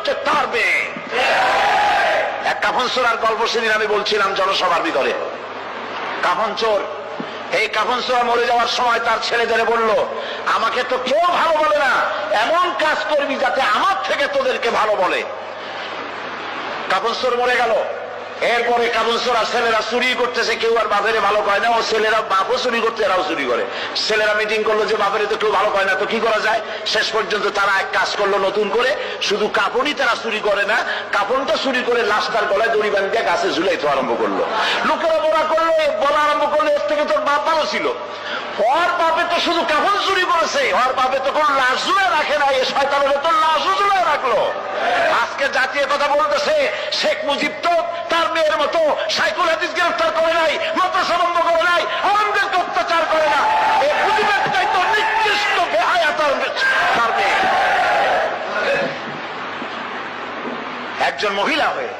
হচ্ছে তার মেয়ে। এক কাফন চোরার গল্প সেদিন আমি বলছিলাম জনসভার ভিতরে। কাফন চোর, এই কাফন চোর মরে যাওয়ার সময় তার ছেলেদের বলল, আমাকে তো কেউ ভালো বলে না, এমন কাজ করবি যাতে আমার থেকে তোদেরকে ভালো বলে। কাফন চোর মরে গেল। এরপরে কাফন চোরা ছেলেরা চুরি করতেছে, কেউ আর বাপের ভালো কয় না, ও ছেলেরা বাপও চুরি করতে, এরাও চুরি করে। ছেলেরা মিটিং করলো যে বাপের তো কেউ ভালো কয় না, তো কি করা যায়। শেষ পর্যন্ত তারা এক কাজ করলো নতুন করে, শুধু কাপড়ই তারা চুরি করে না, কাপড়টা চুরি করে লাশটার গলায় দড়ি বাঁধিয়ে গাছে ঝুলাইতে আরম্ভ করলো। লোকেরা বলা করলো, বলা আরম্ভ করলো, এর থেকে তোর বাপ ভালো ছিল। ওর বাপে তো শুধু কাপড় চুরি করেছে, ওর বাপে তো কোন লাশ ঝুলায় রাখে না, এই শয়তানের তো লাশও ঝুলায় রাখলো। আজকে জাতীয় কথা বলতেছে, শেখ মুজিব তো তার মেয়ের মতো সাইকুল হাদিস গ্রেফতার করে নাই, মাদ্রাসা বন্ধ করে নাই, আলেমদেরকে অত্যাচার করে না। এই মুজিবের চাইতে নিকৃষ্ট বেহায়া তার মেয়ে। একজন মহিলা হয়ে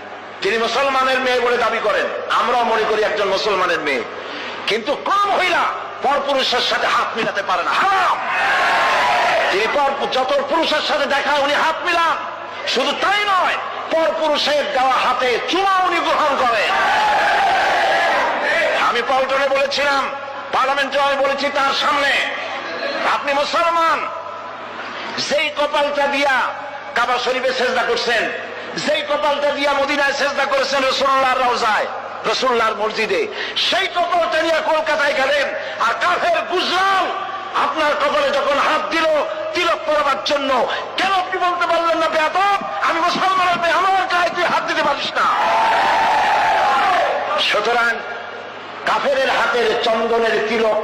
তিনি মুসলমানের মেয়ে বলে দাবি করেন, আমরাও মনে করি একজন মুসলমানের মেয়ে, কিন্তু কোন মহিলা পরপুরুষের সাথে হাত মিলাতে পারে না, হারাম। তিনি যত পুরুষের সাথে দেখায় উনি হাত মিলান, শুধু তাই নয়, পরপুরুষের দেওয়া হাতে চুমা উনি গ্রহণ করেন। আমি পল্টনে বলেছিলাম, পার্লামেন্টে আমি বলেছি তার সামনে, আপনি মুসলমান, যেই কপালটা দিয়া কাবা শরীফে সেজদা করছেন, যেই কপালটা দিয়া মদিনায় সেজদা করেছেন রাসূলুল্লাহর রওজায়, রাসূলুল্লাহর মসজিদে, সেই কপালটা নিয়ে কলকাতায় গেলেন, আর কাফের গুজরাল আপনার কপালে যখন হাত দিল তিলক পরাবার জন্য, কেন আপনি বলতে পারলেন না, বেয়াদব, আমি মুসলমানের মেয়ে, আমার গায়ে তুই হাত দিতে পারিস না। সুতরাং কাফেরের হাতের চন্দনের তিলক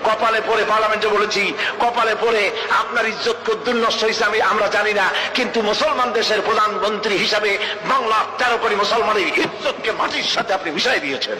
কপালে পরে পার্লামেন্টে বলেছি, কপালে পরে আপনার ইজ্জত কদ্দুর নষ্ট হয়েছে আমরা জানি না, কিন্তু মুসলমান দেশের প্রধানমন্ত্রী হিসাবে বাংলা 13 কোটি মুসলমানের ইজ্জতকে মাটির সাথে আপনি মিশাই দিয়েছেন।